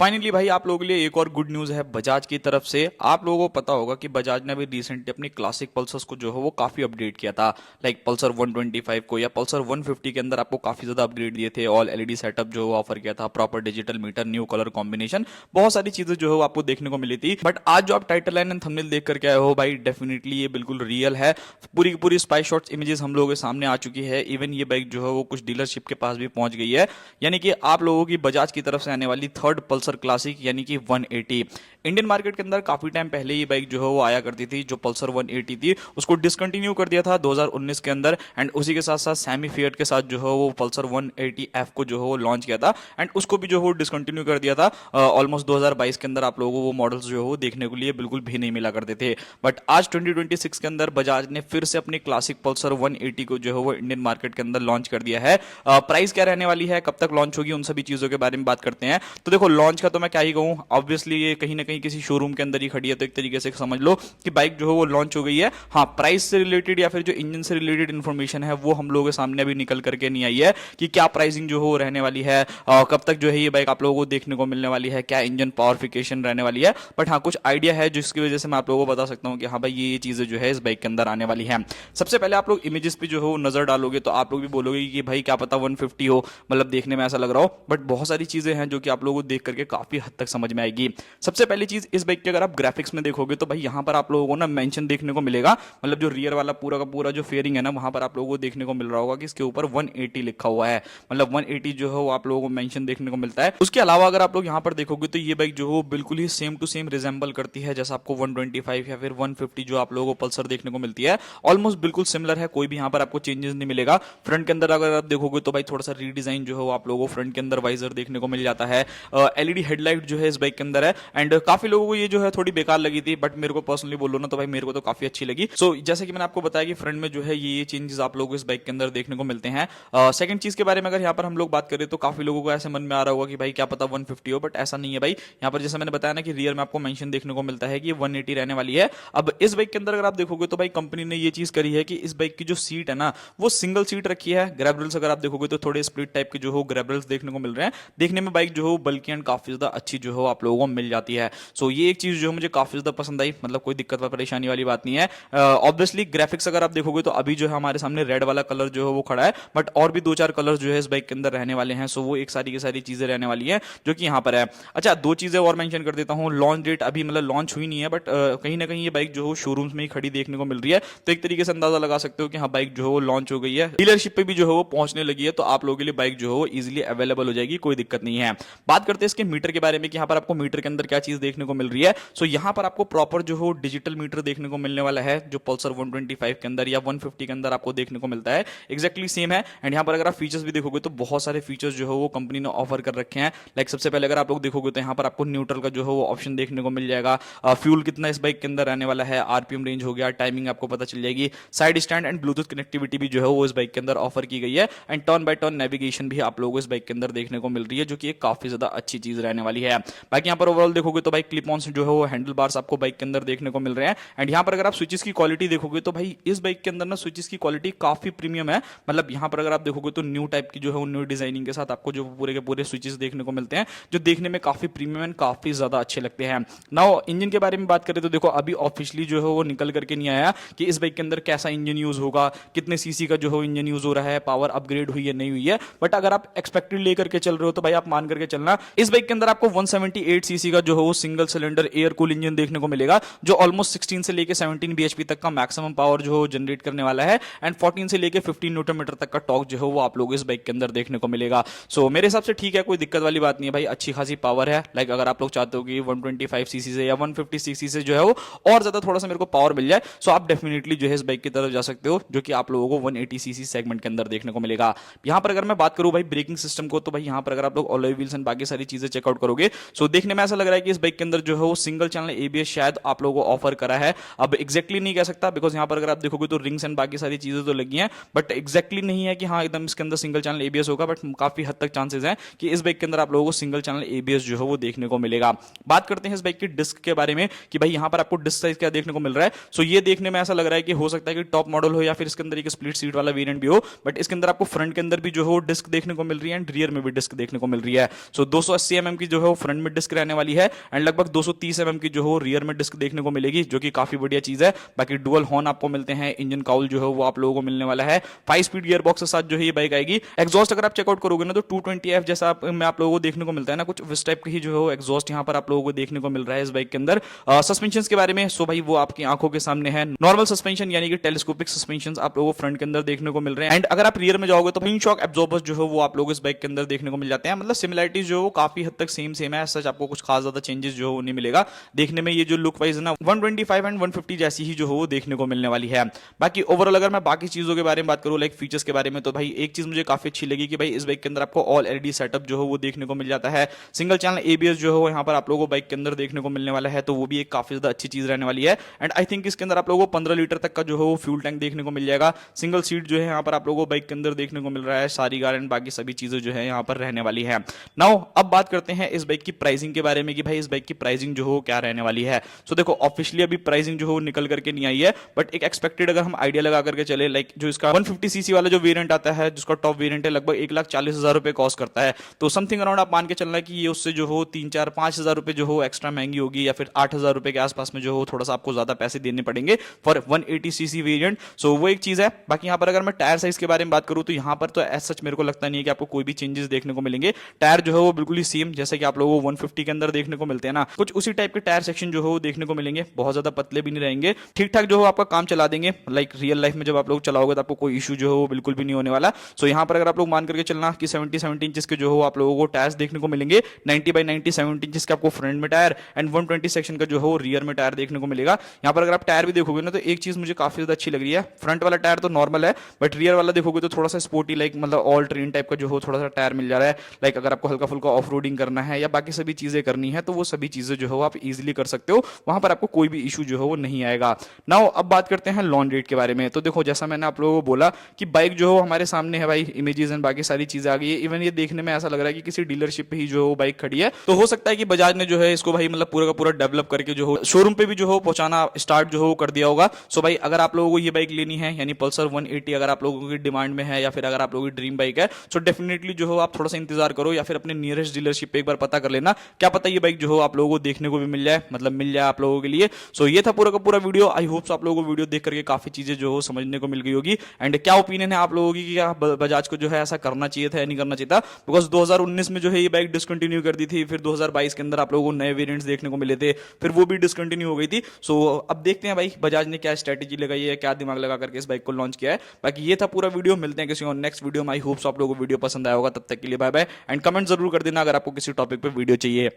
Finally भाई आप लोगों के लिए एक और गुड न्यूज़ है बजाज की तरफ से। आप लोगों को पता होगा कि बजाज ने अभी रिसेंटली अपनी क्लासिक पल्सर्स को जो है वो काफी अपडेट किया था। लाइक पल्सर 125 को या पल्सर 150 के अंदर आपको काफी ज्यादा अपग्रेड दिए थे। ऑल एलईडी सेटअप जो वो ऑफर किया था, proper digital meter, new colour combination, बहुत सारी चीजें जो है वो आपको देखने को मिली थी। बट आज जो आप टाइटल लाइन एंड थंबनेल देख करके आए हो भाई, डेफिनेटली ये बिल्कुल रियल है। पूरी की पूरी स्पाई शॉट्स इमेजेस हम लोगों के सामने आ चुकी है। इवन ये बाइक जो है वो कुछ डीलरशिप के पास भी पहुंच गई है। यानी कि आप लोगों की बजाज की तरफ से आने वाली थर्ड पल्सर क्लासिक यानी कि 180 इंडियन मार्केट के अंदर काफी टाइम पहले ये बाइक जो है वो आया करती थी। जो पल्सर 180 थी उसको डिसकंटिन्यू कर दिया था 2019 के अंदर। एंड उसी के साथ साथ सैमी फिएट के साथ जो है वो पल्सर 180F को जो है वो लॉन्च किया था एंड उसको भी जो है वो डिसकंटिन्यू कर दिया था। ऑलमोस्ट 2022 के अंदर आप लोगों को वो मॉडल्स जो है वो देखने के लिए बिल्कुल भी नहीं मिला करते थे। बट आज 2026 के अंदर बजाज ने फिर से अपनी क्लासिक पल्सर 180 को जो है वो इंडियन मार्केट के अंदर लॉन्च कर दिया है। प्राइस क्या रहने वाली है, कब तक लॉन्च होगी, उन सभी चीजों के बारे में बात करते हैं। तो देखो, लॉन्च का तो मैं क्या ही कहूं, ऑब्वियसली ये कहीं ना कहीं किसी शोरूम के अंदर ही खड़ी है, तो एक तरीके से समझ लो कि बाइक जो है वो लॉन्च हो गई है। हाँ, प्राइस से रिलेटेड या फिर जो इंजन से रिलेटेड इन्फॉर्मेशन है वो हम लोगों के सामने अभी निकल करके नहीं आई है कि क्या प्राइसिंग जो हो रहने वाली है, कब तक जो है ये बाइक आप लोगों को देखने को मिलने वाली है, क्या इंजन पावरफिकेशन रहने वाली है। बट हाँ, कुछ आइडिया है जिसकी वजह से मैं आप लोगों को बता सकता हूँ कि हाँ भाई ये चीजें जो है इस बाइक के अंदर आने वाली है। सबसे पहले आप लोग इमेजेस पे जो है वो नजर डालोगे तो आप लोग भी बोलोगे कि भाई क्या पता 150 हो, मतलब देखने में ऐसा लग रहा हो। बट बहुत सारी चीजें हैं जो कि आप लोगों को देख करके काफी हद तक समझ में आएगी। सबसे पहली चीज, इस बाइक के अगर आप ग्राफिक्स में देखोगे तो भाई यहाँ पर आप लोगों को ना मेंशन देखने को मिलेगा। मतलब जो रियर वाला पूरा का पूरा जो फेयरिंग है ना, वहां पर आप लोगों को देखने को मिल रहा होगा कि इसके ऊपर 180 लिखा हुआ है। मतलब 180 जो है वो आप लोगों को मेंशन देखने को मिलता है। उसके अलावा अगर आप लोग यहाँ पर देखोगे तो ये बाइक जो है बिल्कुल ही सेम टू सेम रिजेंबल करती है जैसा आपको 125 या फिर 150 जो आप लोगों को पल्सर देखने को मिलती है। ऑलमोस्ट बिल्कुल सिमिलर है, कोई भी यहाँ पर आपको चेंजेस नहीं मिलेगा। फ्रंट के अंदर अगर आप देखोगे तो भाई थोड़ा सा रीडिजाइन जो है वो आप लोगों को फ्रंट के अंदर वाइजर देखने को मिल जाता है। एलईडी हेडलाइट जो है इस बाइक के अंदर है। एंड काफी लोगों को ये जो है थोड़ी बेकार लगी थी, बट मेरे को पर्सनली बोलो ना तो भाई मेरे को तो काफी अच्छी लगी। सो जैसे कि मैंने आपको बताया कि फ्रंट में जो है ये चेंजेस आप लोगों को इस बाइक के अंदर देखने को मिलते हैं। सेकंड चीज के बारे में अगर यहाँ पर हम लोग बात करें तो काफी लोगों को ऐसे मन में आ रहा होगा कि भाई क्या पता 150 हो, बट ऐसा नहीं है भाई। यहाँ पर जैसे मैंने बताया ना कि रियर में आपको मेंशन देखने को मिलता है कि 180 रहने वाली है। अब इस बाइक के अंदर अगर आप देखोगे तो भाई कंपनी ने ये चीज करी है कि इस बाइक की जो सीट है ना वो सिंगल सीट रखी है। ग्रैब रेल्स अगर आप देखोगे तो थोड़े स्प्लिट टाइप के जो हो ग्रैब रेल्स देखने को मिल रहे हैं। देखने में बाइक जो हो बल्कि एंड काफी ज्यादा अच्छी जो हो आप लोगों को मिल जाती है। सो ये एक चीज जो मुझे काफी ज्यादा पसंद आई, मतलब कोई दिक्कत परेशानी वाली बात नहीं है। ऑब्वियसली ग्राफिक्स अगर आप देखोगे तो अभी जो है हमारे सामने रेड वाला कलर जो है वो खड़ा है, बट और भी दो चार कलर जो है इस बाइक के अंदर रहने वाले हैं। सो वो एक सारी की सारी चीजें रहने वाली है जो कि यहाँ पर है। अच्छा, दो चीजें और मेंशन कर देता हूँ। लॉन्च डेट अभी मतलब लॉन्च हुई नहीं है, बट कहीं ना कहीं ये बाइक जो है शोरूम्स में ही खड़ी देखने को मिल रही है। तो एक तरीके से अंदाजा लगा सकते हो कि हाँ बाइक जो है वो लॉन्च हो गई है, डीलरशिप पे भी जो है वो पहुंचने लगी है। तो आप लोगों के लिए बाइक जो है वो इजिली अवेलेबल हो जाएगी, कोई दिक्कत नहीं है। बात करते हैं इसके मीटर के बारे में कि यहाँ पर आपको मीटर के अंदर क्या चीज देखने को मिल रही है। सो यहाँ पर आपको प्रॉपर जो है डिजिटल मीटर देखने को मिलने वाला है जो पल्सर 125 के अंदर या 150 के अंदर आपको देखने को मिलता है। एक्जैक्टली सेम है। एंड यहाँ पर अगर आप फीचर्स भी देखोगे तो बहुत सारे फीचर्स जो है वो कंपनी ने ऑफर कर रखे हैं। लाइक सबसे पहले अगर आप लोग देखोगे तो यहाँ पर आपको न्यूट्रल का जो है वो ऑप्शन देखने को मिल जाएगा। फ्यूल कितना इस बाइक के अंदर रहने वाला है, आरपीएम रेंज हो गया, टाइमिंग आपको पता चल जाएगी। Side stand and Bluetooth connectivity भी जो है वो इस बाइक के अंदर ऑफर की गई है। And turn by turn navigation भी आप लोगों को इस बाइक के अंदर देखने को मिल रही है जो कि एक काफी ज्यादा अच्छी चीज रहने वाली है। बाकी यहाँ पर ओवरऑल देखोगे तो भाई क्लिप ऑन जो है वो हैंडल बार्स आपको बाइक के अंदर देखने को मिल रहे हैं। एंड यहाँ पर अगर आप स्विचेस की क्वालिटी देखोगे तो भाई इस बाइक के अंदर ना स्विचेस की क्वालिटी काफी प्रीमियम है। मतलब यहाँ पर अगर आप देखोगे तो न्यू टाइप की जो है न्यू डिजाइनिंग के साथ आपको जो पूरे के पूरे स्विचेस देखने को मिलते हैं जो देखने में काफी प्रीमियम एंड काफी ज्यादा अच्छे लगते हैं। नाउ इंजन के बारे में बात करें तो देखो अभी ऑफिशियली जो है वो निकल करके नहीं आया कि इस बाइक के अंदर कैसा इंजन यूज होगा, कितने सीसी का जो है इंजन यूज हो रहा है, पावर अपग्रेड हुई है नहीं हुई है। बट अगर आप एक्सपेक्टेड लेकर के चल रहे हो तो भाई आप मान करके चलना इस बाइक के अंदर आपको 178 सीसी का जो है वो single cylinder air cool engine देखने को मिलेगा जो ऑलमोस्ट 16 से लेके 17 bhp तक का मैक्सिमम पावर जो है जनरेट करने वाला है। एंड 14 से लेके 15 न्यूटन मीटर तक का टॉर्क जो है वो आप लोग इस बाइक के अंदर देखने को मिलेगा। सो मेरे हिसाब से ठीक है, कोई दिक्कत वाली बात नहीं है भाई, अच्छी खासी पावर है। लाइक अगर आप लोग चाहते हो कि 125 सीसी से या 150 सीसी से जो है वो और ज्यादा थोड़ा सा मेरे को पावर मिल जाए, सो आप डेफिनेटली जो है इस बाइक की तरफ जा सकते हो जो कि आप लोगों को 180 सीसी सेगमेंट के अंदर देखने को मिलेगा। यहाँ पर अगर मैं बात करूं भाई ब्रेकिंग सिस्टम को तो भाई यहाँ पर अगर आप लोग अलॉय व्हील्स एंड बाकी सारी चीजें चेकआउट करोगे सो देखने में ऐसा लग रहा है कि इस बाइक के अंदर जो है वो सिंगल चैनल एबीएस शायद आप लोगों को ऑफर करा है। अब एक्जैक्टली नहीं कह सकता बिकॉज यहाँ पर अगर आप देखोगे तो रिंग्स एंड बाकी सारी चीजें तो लगी हैं, बट एक्जैक्टली नहीं है कि हाँ एकदम इसके अंदर सिंगल चैनल एबीएस होगा। बट काफी हद तक चांसेस हैं कि इस बाइक के अंदर आप लोगों को सिंगल चैनल एबीएस जो है वो देखने को मिलेगा। बात करते हैं इस बाइक की डिस्क के बारे में कि भाई यहाँ पर आपको डिस्क साइज क्या देखने को मिल रहा है। सो ये देखने में ऐसा लग रहा है कि हो सकता है कि टॉप मॉडल हो या फिर इसके अंदर एक स्प्लिट सीट वाला वेरिएंट भी हो, बट इसके अंदर आपको फ्रंट के अंदर भी जो है डिस्क देखने को मिल रही है एंड रियर में भी डिस्क देखने को मिल रही है। सो 280 mm mm की जो है वो फ्रंट में डिस्क रहने वाली है एंड लगभग 230 mm की जो है रियर में डिस्क देखने को मिलेगी, जो कि काफी बढ़िया चीज है। बाकी डुअल हॉर्न आपको मिलते हैं, इंजन काउल जो है वो आप लोगों को मिलने वाला है, 5 स्पीड गियर बॉक्स के साथ जो है ये बाइक आएगी। एग्जॉस्ट अगर आप चेकआउट करोगे ना तो 220F जैसा में आप लोगों को देखने को मिलता है ना, कुछ इस टाइप की जो है एग्जॉस्ट यहाँ पर आप लोगों को देखने को मिल रहा है इस बाइक के अंदर। सस्पेंशन के बारे में सो भाई वो आपकी आंखों के सामने है, नॉर्मल सस्पेंशन यानी कि टेलीस्कोपिक सस्पेंशन आप लोगों को फ्रंट के अंदर देखने को मिल रहे हैं। एंड अगर आप रियर में जाओगे तो हिंज शॉक एब्जॉर्बर्स जो है वो आप लोग इस बाइक के अंदर देखने को मिल जाते हैं। मतलब सिमिलरिटीज जो है काफी हद तक सेम है, सच आपको कुछ खास ज्यादा चेंजेस जो है नहीं मिलेगा देखने में। ये जो लुक वाइज है ना 125 एंड 150 जैसी ही जो है वो देखने को मिलने वाली है। बाकी ओवरऑल अगर मैं बाकी चीजों के बारे में बात करूं, लाइक फीचर्स के बारे में, तो भाई एक चीज मुझे काफी अच्छी लगी कि भाई इस बाइक के अंदर आपको ऑल एलईडी सेटअप जो है वो देखने को मिल जाता है। सिंगल चैनल एबीएस जो है यहाँ पर आप लोगों को बाइक के अंदर देखने को मिलने वाला है, तो वो भी एक काफी ज्यादा अच्छी चीज रहने वाली है। एंड आई थिंक इसके अंदर आप लोगों को 15 लीटर तक का जो है वो फ्यूल टैंक देखने को मिल जाएगा। सिंगल सीट जो है यहाँ पर आप लोगों को बाइक के अंदर देखने को मिल रहा है, सारी गारंट बाकी सभी चीजें जो है यहाँ पर रहने वाली है। नाउ अब बात करते हैं इस बाइक की प्राइसिंग के बारे में कि भाई इस बाइक की प्राइसिंग जो हो क्या रहने वाली है। सो देखो ऑफिशियली अभी प्राइसिंग जो हो निकल करके नहीं आई है, बट एक एक्सपेक्टेड अगर हम आइडिया लगा करके चले, लाइक जो इसका 150cc वाला जो वेरिएंट आता है, जिसका टॉप वेरिएंट है, लगभग 1,40,000 रुपए कॉस्ट करता है। तो समथिंग अराउंड आप मान के चलना कि ये उससे जो हो 3-4-5,000 रुपए जो हो एक्स्ट्रा महंगी होगी, या फिर 8,000 रुपए के आसपास में जो हो थोड़ा सा आपको ज्यादा पैसे देने पड़ेंगे फॉर 180cc वेरिएंट। सो वो एक चीज है। बाकी यहाँ पर अगर मैं टायर साइज के बारे में बात करूँ तो यहाँ पर तो एज सच मेरे को लगता नहीं है कि आपको कोई भी चेंजेस देखने को मिलेंगे। टायर जो है वो बिल्कुल ही सेम जैसे कि आप लोगों को 150 के अंदर देखने को मिलते हैं ना, कुछ उसी टाइप के टायर सेक्शन जो है वो देखने को मिलेंगे। बहुत ज्यादा पतले भी नहीं रहेंगे, ठीक ठाक जो हो आपका काम चला देंगे। लाइक रियल लाइफ में जब आप लोग चलाओगे तो आपको कोई इशू जो है वो बिल्कुल भी नहीं होने वाला। सो यहाँ पर अगर आप लोग मान करके चलना कि 70 इंचेस के जो हो आप लोगों को टायर्स देखने को मिलेंगे, 90x90 70 इंचेस के आपको फ्रंट में टायर एंड 120 सेक्शन का जो हो रियर में टायर देखने को मिलेगा। यहाँ पर अगर आप टायर भी देखोगे ना तो एक चीज मुझे काफी ज्यादा अच्छी लग रही है, फ्रंट वाला टायर तो नॉर्मल है, बट रियर वाला देखोगे तो थोड़ा सा स्पोर्टी, लाइक मतलब ऑल ट्रेन टाइप का जो हो थोड़ा सा टायर मिल जा रहा है। लाइक अगर आपको हल्का फुल्का ऑफ रोडिंग करना है या बाकी सभी चीजें करनी है तो वो सभी चीजें जो हो आप इजिली कर सकते हो, वहां पर आपको कोई भी इशू जो है वो नहीं आएगा। नाउ अब बात करते हैं लॉन्च डेट के बारे में। तो देखो जैसा मैंने आप लोगों को बोला कि बाइक जो हो हमारे सामने है भाई, इमेजेस एंड बाकी सारी चीजें आ गई है। इवन ये देखने में ऐसा लग रहा है कि किसी डीलरशिप पे ही जो बाइक खड़ी है। तो हो सकता है कि बजाज ने जो है इसको भाई मतलब पूरा का पूरा डेवलप करके जो हो शोरूम पे भी जो हो पहुंचाना स्टार्ट जो हो कर दिया होगा। सो भाई अगर आप लोगों को ये बाइक लेनी है यानी पल्सर 180 अगर आप लोगों की डिमांड में है या फिर अगर आप लोगों की ड्रीम बाइक है, सो डेफिनेटली जो हो आप थोड़ा सा इंतजार करो या फिर अपने नियरेस्ट डीलरशिप पे एक बार पता कर लेना, क्या पता ये बाइक जो हो आप लोगों को देखने को भी मिल जाए, मतलब मिल जाए आप लोगों के लिए। सो ये था पूरा का पूरा वीडियो। आई होप आप लोगों को वीडियो देख करके काफी चीजें जो हो समझने को मिल गई होगी। एंड क्या ओपिनियन है आप लोगों की कि क्या बजाज को जो है ऐसा करना चाहिए था या नहीं करना चाहिए था, बिकॉज 2019 में जो है ये बाइक डिसकंटिन्यू कर दी थी, फिर 2022 के अंदर आप लोगों को नए वेरिएंट्स देखने को मिले थे, फिर वो भी डिसकंटिन्यू हो गई थी। सो अब देखते हैं भाई बजाज ने क्या स्ट्रेटेजी लगाई है, क्या दिमाग लगा करके इस बाइक को लॉन्च किया है। बाकी ये था पूरा वीडियो, मिलते हैं किसी और नेक्स्ट वीडियो में। आई होप आप लोगों को वीडियो पसंद आया होगा, तब तक के लिए बाय बाय एंड कमेंट जरूर कर देना अगर आपको किसी टॉपिक पे वीडियो चाहिए।